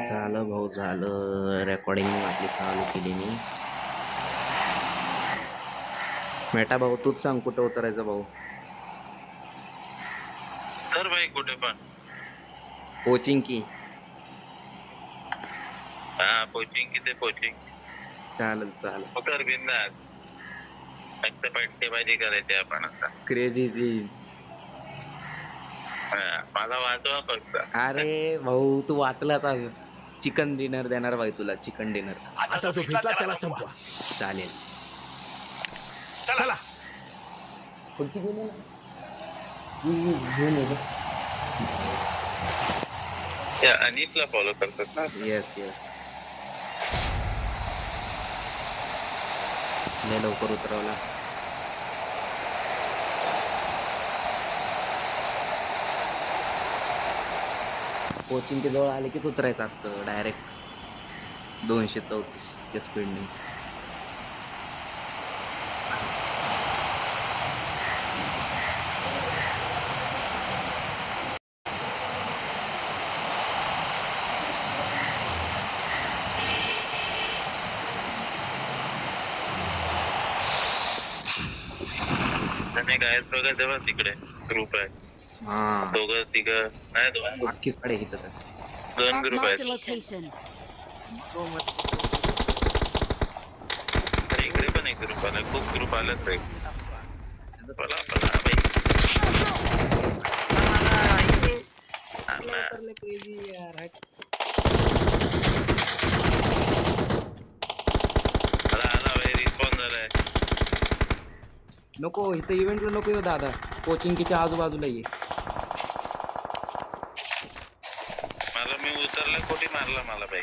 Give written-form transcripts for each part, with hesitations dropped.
झालं भाऊ झालं. रेकॉर्डिंग आपली चालू केली मी. मेटा भाऊ तूच सांग कुठं उतरायचं भाऊ. तर भाई कुठे पण कोचिंग की हा कोचिंग किती कोचिंग चालेल चालेल. कर बिंदास. फक्त पट्टेबाजी करायची आपण आता. क्रेझी जी. मला वाचवा फक्त. अरे भाऊ तू वाचलाच आज. चिकन डिनर देणार भाई तुला. चिकन डिनर आता जो भेटला त्याला संपवा. चालेल. चला कोणती घेऊन या अनितला फॉलो करतात ना. Yes yes. लय लवकर उतरवला. कोचिंगच्या जवळ आले कीच उतरायचं असतं डायरेक्ट 234च्या स्पीडने. आणि गायब बघा तेव्हा तिकडे ग्रुप आहे. हा दोघं तिघं नाही दोन अख्खीच कडे इथं तर. दोन ग्रुप Marked a आहेत. location. अरे इकडे पण एक ग्रुप आला. खूप ग्रुप आलेत रे. पला पला बाई. आला. आला भाई रिस्पॉन्स झालाय. नको इथं इव्हेंटला नको येऊ दादा. कोचिंगच्या आजूबाजूला ये. मला मी उतरला कोटी मारला मला बाई.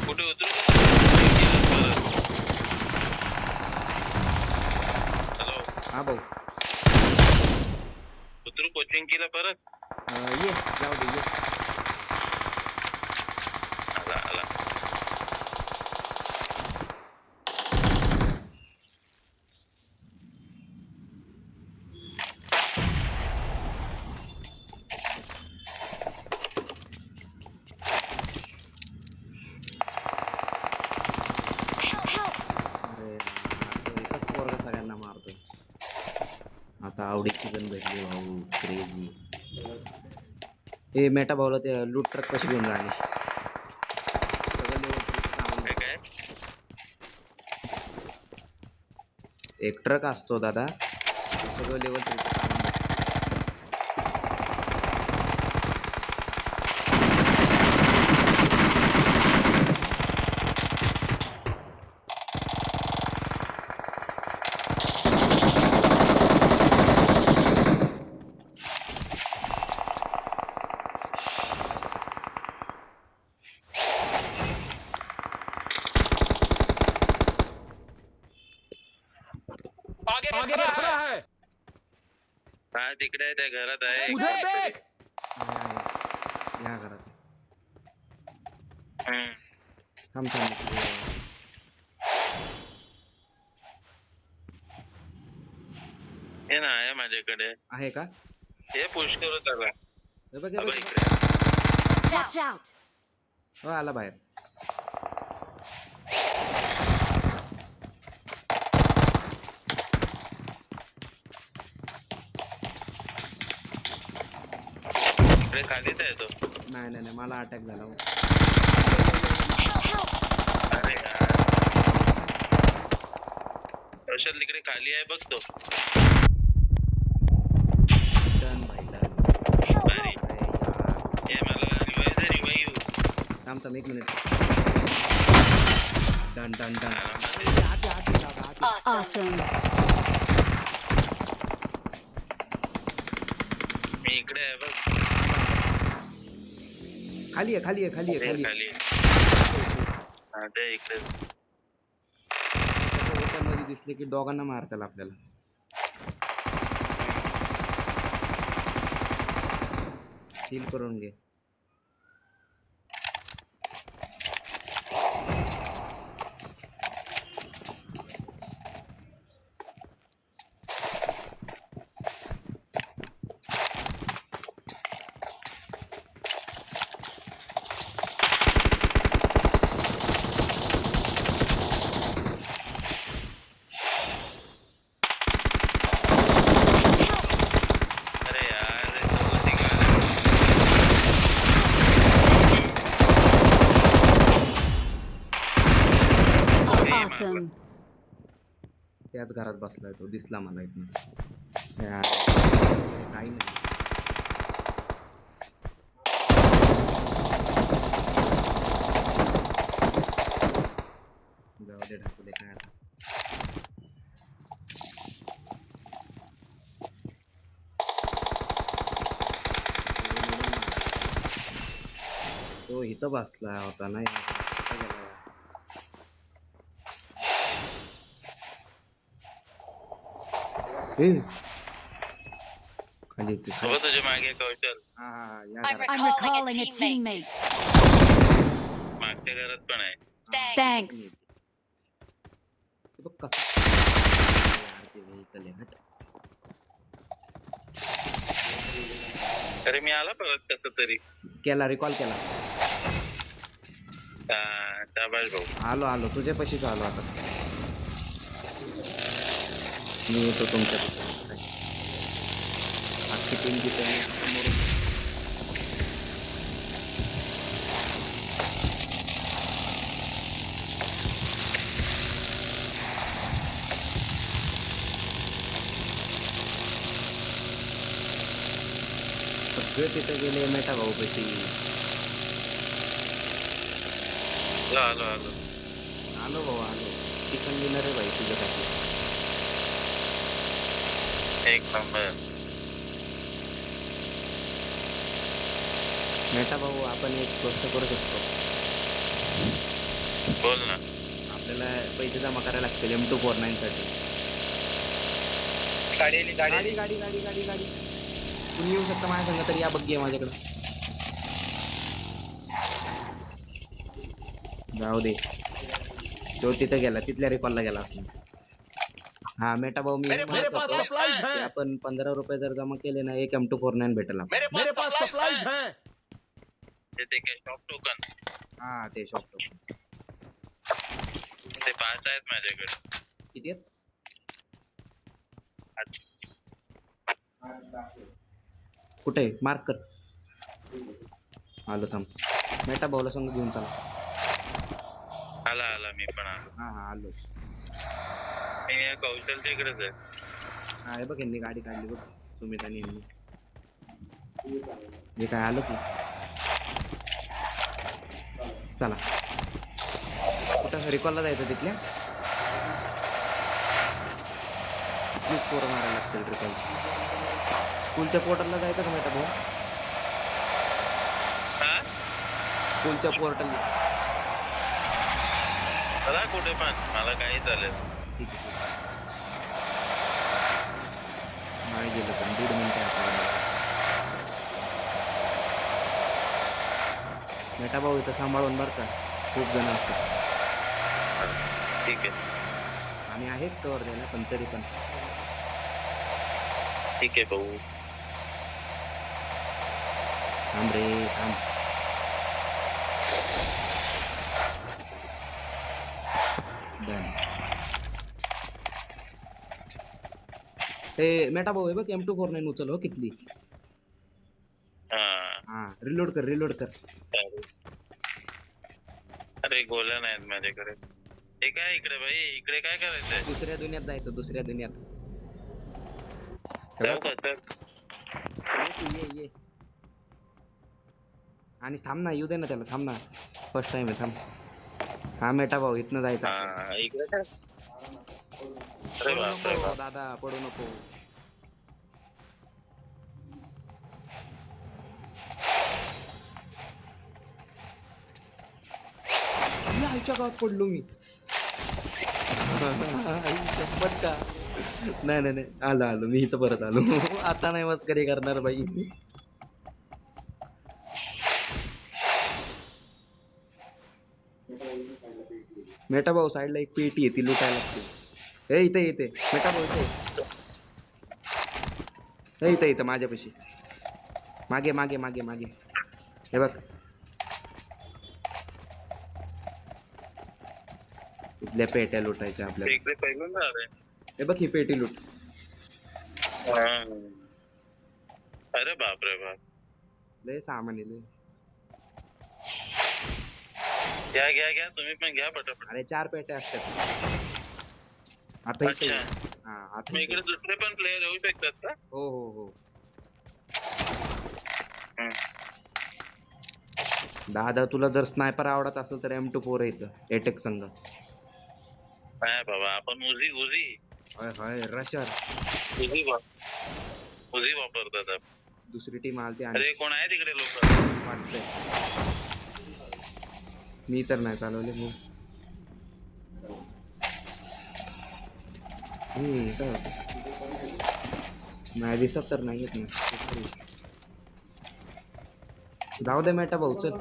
कुठे उतरू? हॅलो हा भाऊ. उतरू कोचिंग केला परत. ये जाऊ दे ये. आला आला. अरे तो एकच पोरगा सगळ्यांना मारतोय. आता आवडीची गण भेटली भाऊ. क्रेझी. ए मेटा भाऊला ते लूट ट्रक कशी घेऊन जाणे. काय काय एक ट्रक असतो दादा. सगळं लेवल आगे खड़ा है. हा तिकडे आहे त्या घरात आहे. उधर देख. या घरात. हम्म. थांब थांब. हे ना आहे माझ्याकडे. आहे का? हे पुश करू त्याला. हे बघ हा बघ हे बघ. इकडे. Watch out. हो आला बाहेर. इकडे खालीच आहे तो. नाही नाही नाही मला अटॅक झाला. अरे यार. कौशल तिकडे खाली आहे बघ तो. डन भाई डन. भारी. अरे यार. हे मला रिवाईव्ह. थांब थांब 1 minute. Done done done. Awesome. मी इकडे आहे बघ. खाली आहे खाली आहे खाली आहे खाली आहे. खाली. हा ते इकडे. ओपन मध्ये दिसले की दोघांना मारताल आपल्याला. हील करून घे. त्याच घरात बसलाय तो, दिसला मला इथनं. काही नाही. जाऊ दे, ढाकू दे काय आता. तो इथं बसला होता नाही, कुठं गेला? खालीच आहे. सोबत तुझ्या मागे कौशल हा हा हा, या I'm घरात. I'm recalling a teammate. मागच्या घरात पण आहे. Thanks. ते बघ कसं यार, ते vehicle आहे, हट. अरे मी आला परत कसं तरी. केला रिकॉल केला. शाबाश भाऊ. आलो आलो तुझ्यापाशीच आलो आता. मी येतो तुमच्या अख्खी टीम जिथे आहे समोरून. सगळे तिथे गेले मेटा भाऊ कशी. आलो आलो आलो भाऊ आलो. चिकन डिनर आहे भाई तुझ्यासाठी. एक नंबर. मेटा भाऊ आपण एक गोष्ट करू शकतो. बोल ना. आपल्याला पैसे जमा करायला लागतील M249 साठी. गाडी गाडी गाडी गाडी गाडी गाडी तुम्ही येऊ शकता माझ्या संग, तरी या बघ माझ्याकडं. जाऊ दे, तो तिथं गेला, तिथल्या रिकॉलला गेला असणार. हा मेटा भाऊ मी मेरे पास सप्लाईज ते हैं. आपण 15 रुपये जर जमा केले ना, एक M249 भेटेल आपल्याला. मेरे पास सप्लाईज हैं. ते काय शॉप टोकन. हा ते शॉप टोकन्स ते 5 आहेत माझ्याकडे. किती आहेत? कुठे मार्क कर. आलो थांब. मेटा भाऊला संग घेऊन चला. आला आला मी पण आलो. हा हा आलोच. मी या कौशलच्या इकडेच आहे. हा हे बघ यांनी गाडी काढली बघ, सुमित आणि यांनी. हे काय आलो की. चला कुठं रिकॉलला जायचं तिथल्या. तिथलीच पोरं मारायला लागतील रिकॉलची. स्कूलच्या पोर्टलला जायचं का मेटा भाऊ? हा स्कूलच्या पोर्टलला. चला कुठे पण मला काही चालेल. ठीक आहे नाही गेलं पण 1.5 मिनिटं आपल्याला. मेटा भाऊ इथं सांभाळून बरं का, खूप जण असतात. ठीक आहे आम्ही आहेच कवर द्यायला, पण तरी पण. ठीक आहे भाऊ. थांब रे थांब. Done. ए मेटा भाऊ हे बघ M249 उचल हो कितली. हा रिलोड कर रिलोड कर. अरे गोल्या नाहीत माझ्याकडे. हे काय इकडे भाई, इकडे काय करायचंय? दुसऱ्या दुनियात जायचं, दुसऱ्या दुनियात. जाऊ का तर? ये तू, ये ये. आणि थांब ना, येऊ दे ना त्याला, थांब ना. फर्स्ट टाइम आहे, थांब. हा मेटा भाऊ इथनं जायचं आपल्याला. हा इकडे काय? अरे पडू बाप रे नको बाप. दादा, पडू नको. आईच्या गावात पडलो मी. शपथ का. नाही नाही नाही, आलो आलो मी इथं परत आलो. आता नाही मस्करी करणार बाई. मेटा भाऊ साईडला एक पेटी आहे, ती लुटायला लागते. इथे इथे मेटा भाऊ इथे. इथे इथं माझ्यापाशी. मागे मागे मागे मागे. हे बघ इथल्या पेट्या लुटायच्या आपल्याला. इकडे पहिल्यांदा आले. हे बघ ही पेटी लुट. अरे बाप रे बाप. लय सामान आहे लय. घ्या घ्या घ्या, तुम्ही पण घ्या पटापट. अरे 4 पेट्या असतात. आता इथे अच्छा. ये. हा आता मग इथे. इकडे दुसरे पण प्लेयर येऊ शकतात का? हो हो हो. हं. दादा तुला जर स्नायपर आवडत असेल तर M24 येतं एटेक संघ. नाही बाबा, आपण उजी उजी होय होय रशर. उजी उजी वापरतात आपण. दुसरी टीम आलती आणि अरे कोण आहे तिकडे लोक? वाटतंय. मी तर नाही चालवले भाऊ. काय होतं? नाही दिसत तर नाही येत ना. जाऊ दे मेटा भाऊ चल.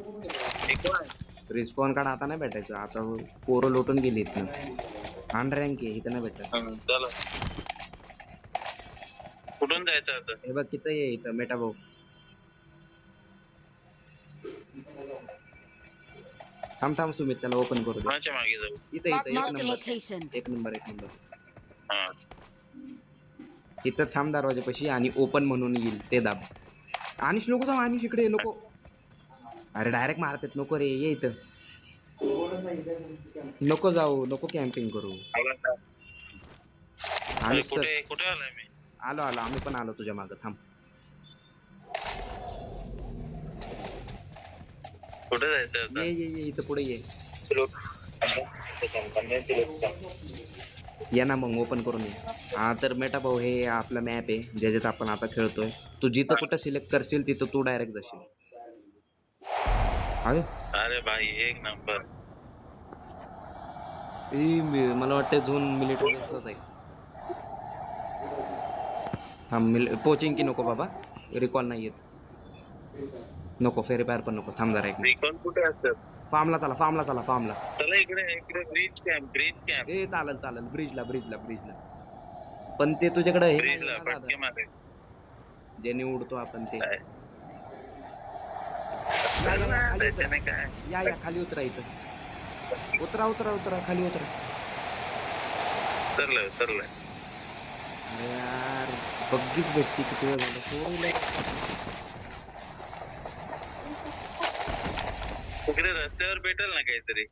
हे कोण आहे? रिस्पॉन कार्ड आता नाही भेटायचं. आता पोरं लोटून गेली इथनं. अनरँक आहे इथं नाही भेटत. चला, कुठून जायचं आता? हे बघ किती ये इथं मेटा भाऊ. थांब थांब सुमित त्याला ओपन करू दे. कोणाच्या मागे जाऊ? इथं Marked इथं a एक नंबर location. एक नंबर एक नंबर. हा. इथं थांब दरवाजापाशी आणि ओपन म्हणून येईल ते दाब. अनिश नको जाऊ अनिश इकडे ये, नको. अरे डायरेक्ट मारतात नको रे ये इथं. नको जाऊ नको कॅम्पिंग करू. आला का? अरे अनिश सर कुठे कुठे आलाय मी? आलो आलो आम्ही पण आलो तुझ्या मागं थांब. कुठे जायचं आता? ये ये ये इथं पुढे ये. ये ना मग ओपन करून ये. हा तर मेटा भाऊ हे आपला मॅप आहे ज्याच्यात आपण आता खेळतोय. तू जिथं कुठं सिलेक्ट करशील तिथं तू डायरेक्ट जाशील. अरे अरे भाई एक नंबर. मला वाटतं झोन मिलिटरी बेसलाच आहे. हा पोचिंग की नको बाबा रिकॉल नाही येत. नको फेरी बाहेर पण नको थांब जरा एक मिनिट. रिकॉल कुठे असतात? फार्मला चला फार्मला चला फार्मला. चला इकडे इकडे ब्रिज कॅम्प ए चालेल चालेल ब्रिजला ब्रिजला ब्रिजला. पण ते तुझ्याकडे हे नाही ब्रिजला ना फटके दादा मारे. ज्याने उडतो आपण ते. काय? या, या, या, खाली उतरा. त्याच्याने काय? या खाली उतरा इथं. उतरा उतरा उतरा खाली उतरा. उतरलंय उतरलंय. अरे यार बग्गीच भेटती किती वेळ झाला. फोर व्हीलर तिकडे रस्त्यावर भेटेल ना काहीतरी.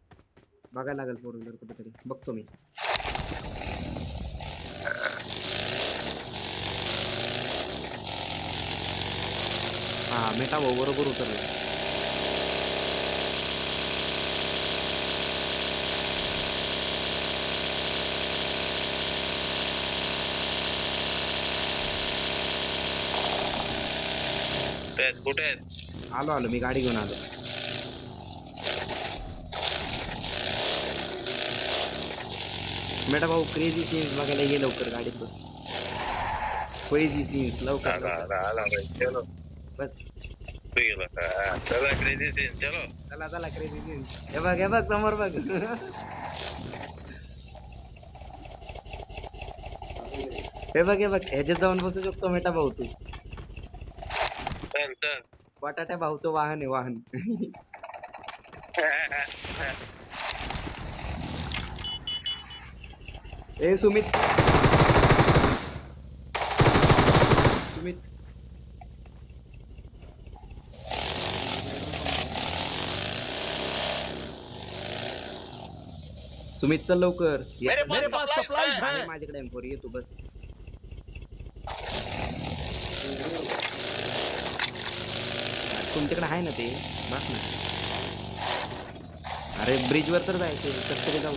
बघायला लागेल फोर व्हीलर कुठेतरी बघतो मी. हा मेटा भाऊ बरोबर उतरले. कुठे आहेत? आलो आलो मी गाडी घेऊन आलो. मेटा भाऊ क्रेझी सीन्स बघायला ये लवकर गाडीत बस. क्रेझी सीन्स लवकर आला लवकर. आला आला भाई चलो. बस कुठे गेला का? चला क्रेझी सीन चलो. चला चला क्रेझी सीन्स. हे बघ समोर बघ. हे बघ ह्याच्यात जाऊन बसू शकतो मेटा भाऊ तू. चल चल. बटाट्या भाऊचं वाहन आहे वाहन. ए सुमित सुमित सुमित चल लवकर. मेरे पास सप्लाईज आहे हैं। माझ्याकडे M4 ये तू बस. तुमच्याकडे आहे ना ते बस ना. अरे ब्रिजवर तर जायचं कसं तरी जाऊ.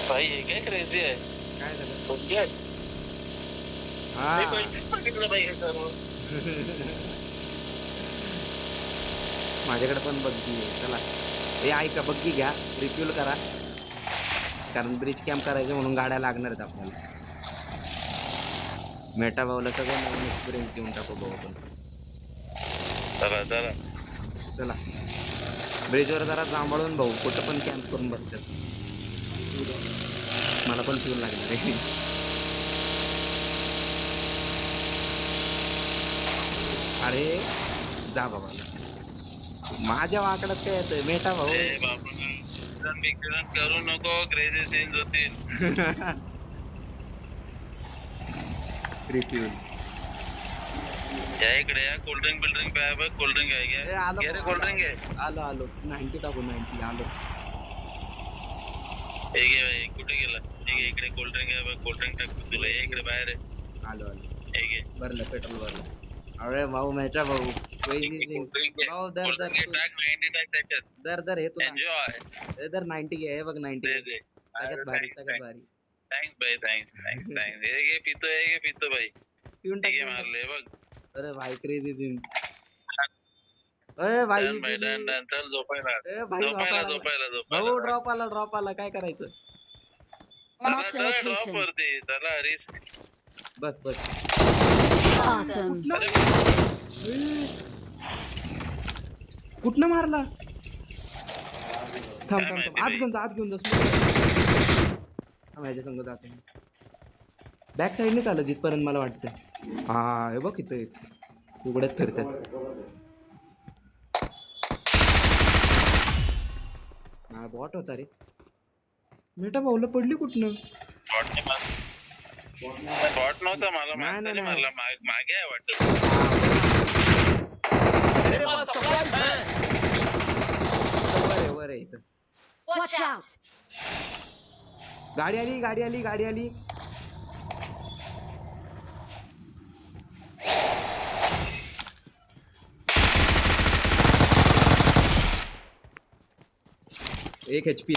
भाई हे काय क्रेझी आहे? काय झालं कोणती आहे? हा मी पहिलेच बघितलं भाई हे सर्व. माझ्याकडे पण बग्गी आहे. चला हे ऐका बग्गी घ्या रिफ्यूल करा कारण ब्रिज कॅम्प करायचे म्हणून गाड्या लागणार आहेत आपल्याला. मेटा भाऊला सगळं नवीन एक्सपिरियन्स देऊन टाकू भाऊ आपण. चला चला. चला ब्रिजवर जरा सांभाळून भाऊ कुठं पण कॅम्प करून बसतात. मला पण फ्यूल लागणार आहे. अरे जा बाबा माझ्या वाकड्यात काय येतंय मेटा भाऊ. ए बाबा विक्रण करू नको क्रेझी सीन्स होतील. रिफ्यूल या इकडे या. कोल्ड्रिंक बिल्ड्रिंक प्या बघ. कोल्ड्रिंक आहे ए, घ्या. आलो घे रे कोल्ड्रिंक आहे. आलो 90 टाकू 90 आलोच. हे घे भाई कुठे गेला हे घे इकडे कोल्ड्रिंक आहे बघ कोल्ड्रिंक टाकतो तुला ये इकडे बाहेर आहे आलो हे घे भरलं पेट्रोल भरलं अरे भाऊ मेटा भाऊ क्रेझी सिंग्स भाऊ दर दर कोल्ड्रिंक टाक 90 टाक त्याच्यात दर हे तुला एन्जॉय दर 90 घे हे बघ 90 दे दे सगळ्यात भारी सगळ्यात भारी थँक्स भाई थँक्स हे घे पितो भाई पिऊन हे घे टाक मारले बघ अरे भाई क्रेझी सिंग्स अरे भाई डन भाई डन चल झोपायला ए भाई भाऊ ड्रॉप आला काय करायचं Marked a ड्रॉप location. वरती चला रिस्क बस बस Awesome. कुठनं मारला थांब काय थांब माहिती थांब आत घेऊन जा ह्याच्या संग जातो बॅक साईडने चाललं जिथपर्यंत मला वाटतं हा हे बघ इथं उघड्यात फिरतात हा बॉट होता रे मेटा भाऊला पडली कुठनं बॉट नव्हता मला नाही, मारताना नाही. मारला मागे आहे वाटत मेरे पास सप्लाईज हैं वर आहे इथं Watch out. गाडी आली एक HP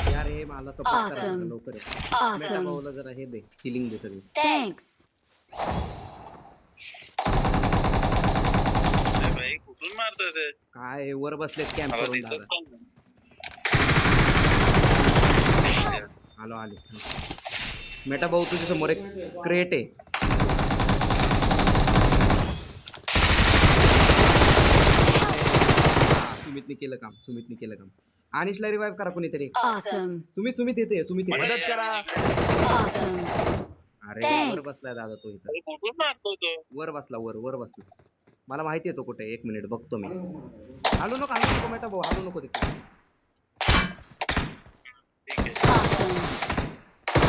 यार हे मला सपोर्ट करा Awesome. लवकर मेटा Awesome. भाऊला जरा हे दे किलिंग दे सगळी Thanks. अरे भाई कुठून मारतोय ते काय हे वर बसलेत कॅम्प मला करून दिसत दादा पण नाही. आलो मेटा भाऊ तुझ्या समोर एक क्रेट आहे सुमितने केलं काम अनिशला रिवाइव करा कोणीतरी Awesome. सुमित येते मदद करा Awesome. अरे Thanks. वर बसलाय दादा तो इथं अरे कुठून मारतोय तो वर बसला मला माहिती आहे तो कुठे 1 मिनिट बघतो मी हालू नको मेटा भाऊ हालू नको तिथे ठीक आहे Awesome.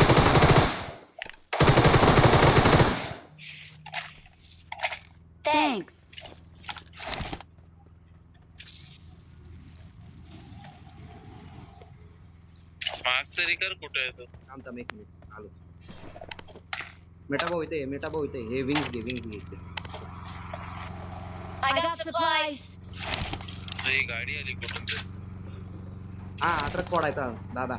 Thanks. माग तरी कर कुठे आहे तो थांब 1 मिनिट आलोच मेटा भाऊ इथे हे विंग्स घे इथे I got supplies. ही गाडी आली कुठून तरी. हा ट्रक फोडायचा दादा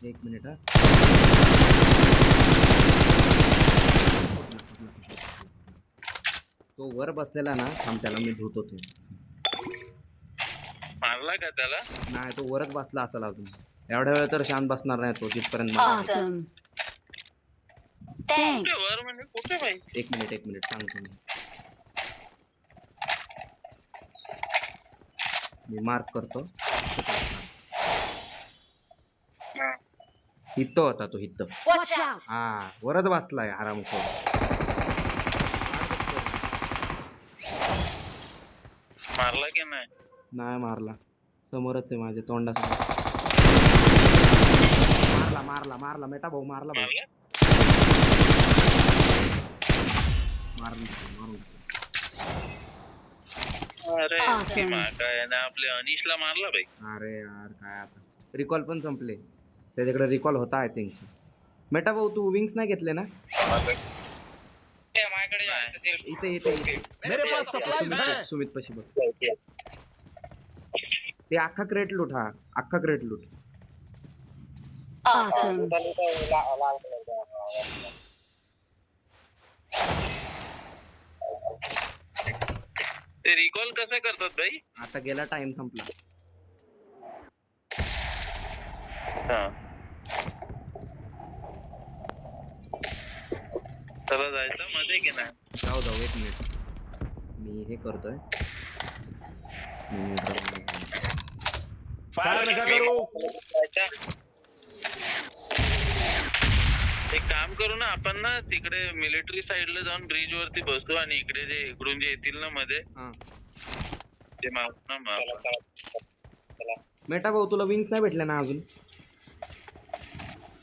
एक मिनिट हा तो वर बसलेला ना थांब त्याला मी धुतो ते मारला का त्याला नाही तो वरच बसला असेल अजून एवढ्या वेळ तर शांत बसणार नाही तो जिथपर्यंत मला- Awesome. कुठे Thanks. वर म्हणजे कुठे भाई एक मिनिट सांगतो मी मार्क करतो इथं होता तो इथं Watch out. हा वरच बसलाय आरामखोर मारला की नाही नाही मारला समोरच आहे माझ्या तोंडासमोर मारला मेटा भाऊ मारला भाऊ मारून अरे Awesome. काय ना आपल्या अनिशला मारला भाई अरे यार काय आता रिकॉल पण संपले त्याच्याकडे रिकॉल होता आय थिंक मेटा भाऊ तू विंग्स नाही घेतले ना इथे मेरे पास सप्लाईज हैं सुमित पशी बघ ते अख्खा क्रेट लूट Awesome. ते रिकॉल कसं करतात भाई आता गेला टाइम संपला हा चला जायचं मध्ये की नाही जाऊ 1 मिनिट मी हे करतोय फायर नका करू एक काम करू ना आपण ना तिकडे मिलिटरी साइडला जाऊन ब्रिज वरती बसू आणि इकडे जे इकडून जे येतील ना मध्ये हा ते मारू ना मग मेटा भाऊ तुला विंग्स नाही भेटल्या ना अजून?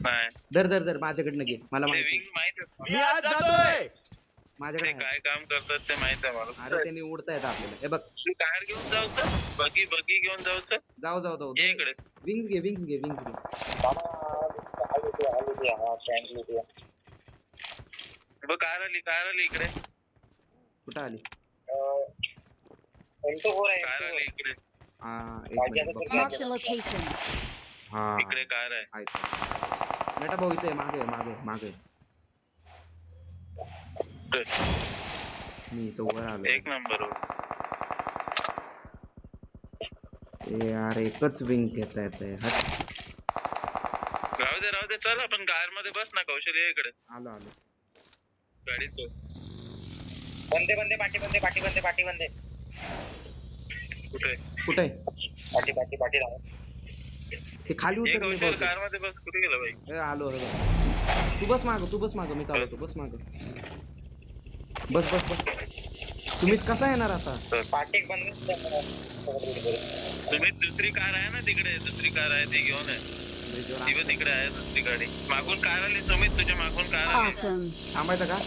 नाही धर धर धर माझ्याकडनं घे, मला ते माहिती विंग माहित आहे मी आज जातोय. माझ्याकडे ते आहे. काय काम करतात ते माहित आहे मला. अरे त्यांनी उडता येतं आपल्याला. हे बघ तू कार घेऊन जाऊ तर बगी बगी घेऊन जाऊ तर जाऊ जाऊ जाऊ ये इकडे. विंग्स घे विंग्स घे विंग्स घे. बघ कार आली इकडे. कुठं आली? कार आली इकडे. हा एक मिनिट बघ. Marked a location. हा इकडे कार आहे. आहे. मेटा भाऊ इथे मागे मागे मागे. मी इथं वर आलो. एक नंबर हो. ए यार एकच विंग घेता येते. हट राहू दे चल आपण कार मध्ये बस ना कौशल ये इकडे. आलो आलो. गाडीत बस. बंदे पाटी बंदे कुठे कुठे पाटी लावा. ते खाली ये उतर मी कौशल बोलतो. कार मध्ये बस. कुठे गेला भाई? ए आलो हे बघ. तू बस माग मी चालवतो. बस माग बस बस बस. सुमित कसा येणार आता? पाटी बंद. तुम्ही दुसरी कार आहे ना तिकडे. दुसरी कार आहे ती घेऊन आहे. ती पण तिकडे आहे दुसरी गाडी. मागून कार आली सुमित तुझ्या मागून कार आली. Awesome. थांबायचं का?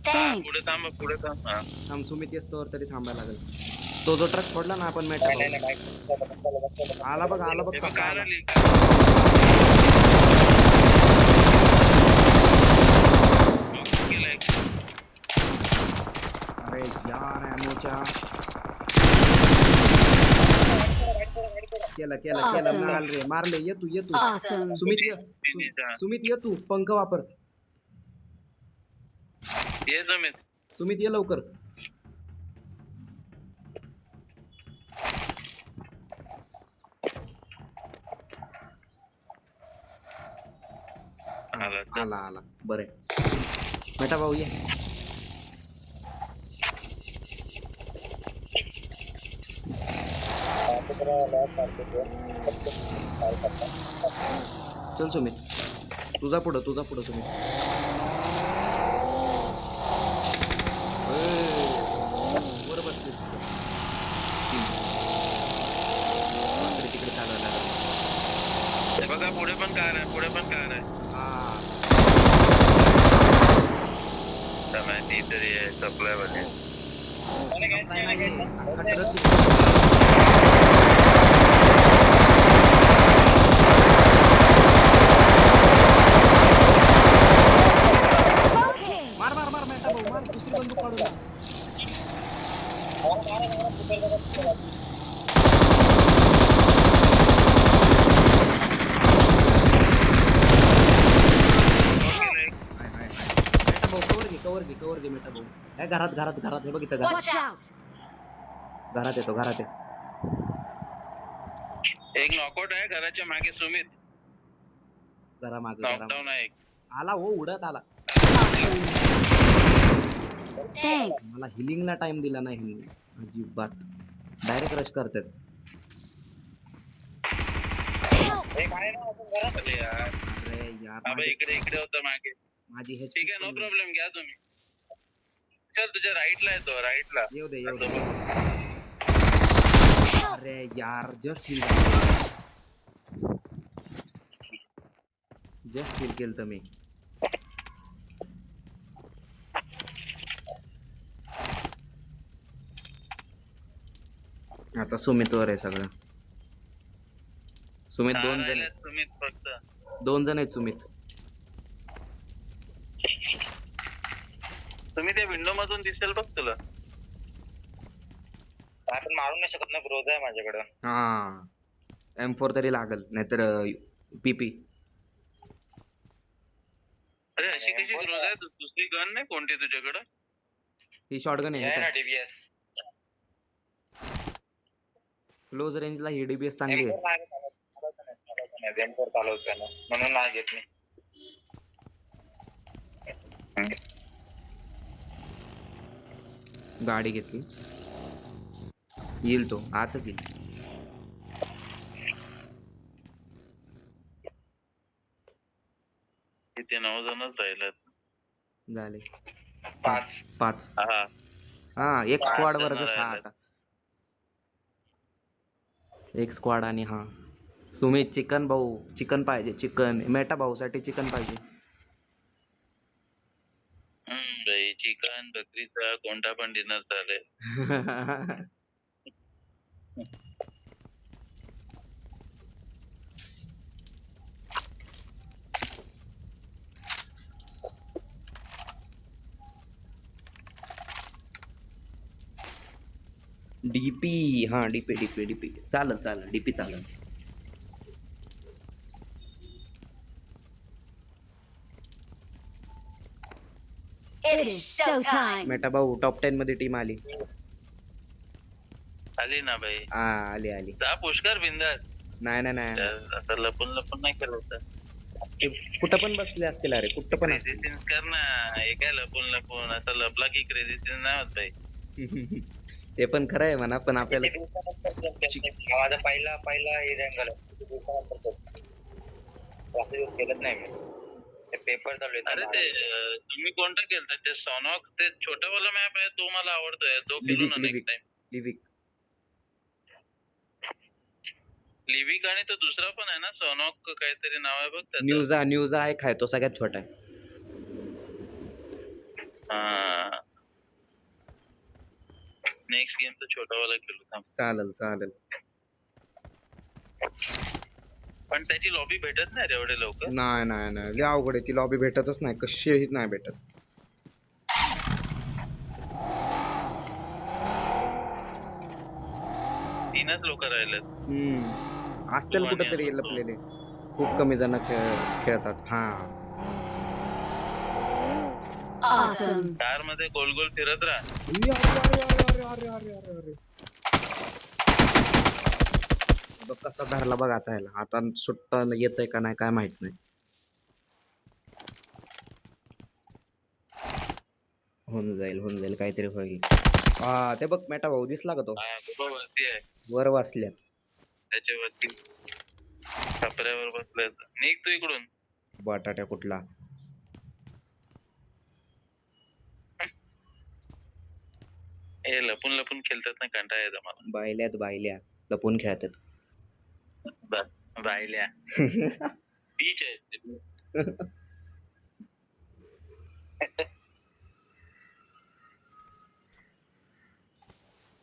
Thanks. पुढे थांब हा. थांब सुमित येस्तोवर तरी थांबायला लागेल. तो जो ट्रक फोडला ना आपण मेटा भाऊ. आला बघ हे बघ, कसा कार आला. आली. गेलाय. अरे यार ॲमोच्या केलं Awesome. मिळाल रे. मारले. ये तू Awesome. सुमित ये तू पंख वापर. ये सुमित. सुमित ये लवकर. आला बरे. मेटा भाऊ ये. चल सुमित तुझा पुढं सुमित. वर बसले तिकडे चालवायला लागलं. हे बघा पुढे पण कार आहे. हा तर माहिती तरी आहे सप्लाय वाले. अख्खा ट्रक Smoking. मार मेटा भाऊ मार. दुसरी बंदूक काढून. मेटा भाऊ कवर घे मेटा भाऊ. हे घरात हे बघ इथं Watch out. घरात आहे. एक नॉकआउट आहे घराच्या मागे सुमित. घरामागे नॉकडाऊन आहे एक. आला हो उडत आला. Awesome. Thanks. मला हिलिंगला टाइम दिला नाही ह्यांनी अजिबात. डायरेक्ट रश करतात. Help. अरे यार अरे यार अबे इकडे होतं मागे. माझी हे ठीक आहे नो प्रॉब्लेम घ्या तुम्ही. चल तुझ्या राईटला येतो राईटला. येऊ दे. अरे यार जस्ट किल केलं मी. आता सुमित वर आहे सगळं. सुमित दोन जण आहेत. सुमित फक्त 2 जण आहेत सुमित. तुम्ही त्या विंडो मधून दिसेल बघ तुला. आपण मारू नाही शकत ना. ग्रोज आहे माझ्याकडे. हा M4 तरी लागल नाहीतर PP. अरे अशी कशी ग्रोज आहे? दुसरी गन नाही कोणती तुझ्याकडे? ही शॉटगन आहे ना का? डीबीएस. क्लोज रेंजला ही DBS चांगली आहे. M4 चालवतो ना म्हणून नाही घेत मी. गाडी घेतली. येईल तो आताच येईल. इथे 9 जणच राहिलेत. झाले 5. 5. हा हा एक स्क्वॉड जण वरच 6 राहिलेत. आता. एक स्क्वॉड आणि हा सुमित चिकन भाऊ चिकन पाहिजे चिकन मेटा भाऊसाठी चिकन पाहिजे. भाई चिकन बकरीचा कोणता पण डिनर चालेल. डीपी हा डीपी डीपी डीपी चालेल चालेल डीपी चालेल. It is showtime. मेटा भाऊ टॉप 10 मध्ये टीम आली. आली ना भाई. हा आली आली. जा पुष्कर बिंदास. नाही नाही नाही आता लपून लपून नाही केलं होतं. ते कुठं पण बसले असतील अरे कुठं पण क्रेझी सीन्स कर ना. हे काय लपून लपून असं लपला की क्रेझी सीन्स नाही होत भाई. असतील. ते पण खरं आहे म्हणा पण आपल्याला माझा पहिला हे रँक झाला केलंच नाही मी. ते पेपर चालू अरे ते तुम्ही कोणतं केलं ते सोनॉक ते छोटा वाला मॅप आहे तो मला आवडतोय तो केलो लिविक ना लिविक नेक्स्ट टाइम. लिविक लिविक आणि तो दुसरा पण आहे ना सोनॉक काहीतरी नाव आहे बघ त्याचं. न्यूजा आहे खाय तो सगळ्यात छोटा आहे. हा नेक्स्ट गेम तर छोटा वाला केलो थांब. चालेल चालेल. पण त्याची लॉबी भेटत नाही रे एवढे लवकर. नाही नाही नाही लय अवघड आहे ती लॉबी भेटतच नाही कशीही नाही भेटत. तीनच लोक राहिलेत. असतील कुठंतरी लपलेले खूप कमी जण खेळतात. हा Awesome. कार मध्ये गोल गोल फिरत राहा. बघ कसा धरला बघ आता ह्याला आता सुट्टा येतंय का नाही काय माहित नाही. होऊन जाईल काहीतरी होईल. हा ते बघ मेटा भाऊ दिसला का तो हा, खूप वरती आहे वर वाचल्यात. त्याच्यावरती छपऱ्यावर बसलाय. निघ तू इकडून. बटाट्या कुठला हे लपून लपून खेळतात ना कंटाळा येतो मला. बायल्या लपून खेळतात. बायल्या बीच आहे.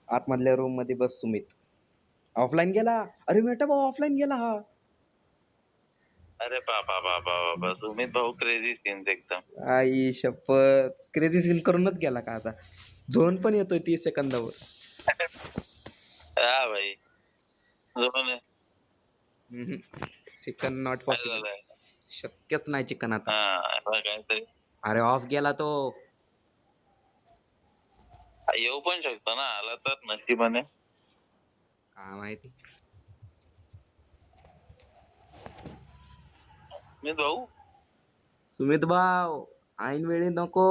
आतमधल्या रूम मध्ये बस सुमित. ऑफलाईन गेला. अरे मेटा भाऊ ऑफलाईन गेला हा. अरे बाबा बाबा बाबा सुमित भाऊ क्रेझी सीन्स एकदम. आई शपथ क्रेझी सीन करूनच गेला का आता. झोन पण येतोय 30 सेकंदावर. हा भाई झोन आहे. Chicken not possible. शक्यच नाही चिकन आता. हा काहीतरी अरे ऑफ गेला तो. येऊ पण शकतो ना आला तर नशिबाने. काय माहिती. सुमित भाऊ सुमित भाऊ ऐन वेळी नको.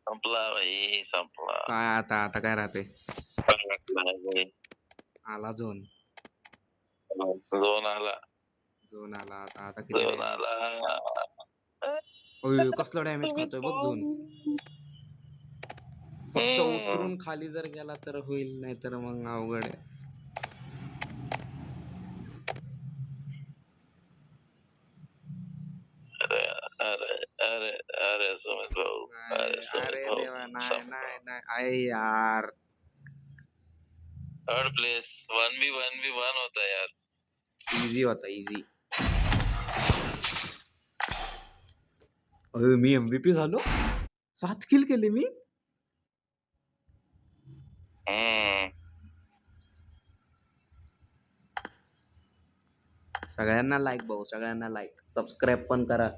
संपला भाई संपला. काय आता काय राहते. आला झोन झोन आला. आता किती झोन damage? आला. ओय, कसला डॅमेज खातोय बघ झोन. फक्त उतरून खाली जर गेला तर होईल नाही तर मग अवघड आहे. अरे अरे अरे सुमित भाऊ अरे सुमित अरे भाऊ देवा नाही नाही नाही आहे यार. थर्ड प्लेस 1v1 होता यार. इझी होता इझी. अरे मी MVP झालो. 7 किल केले मी. सगळ्यांना लाईक भाऊ सगळ्यांना लाईक सबस्क्राईब पण करा.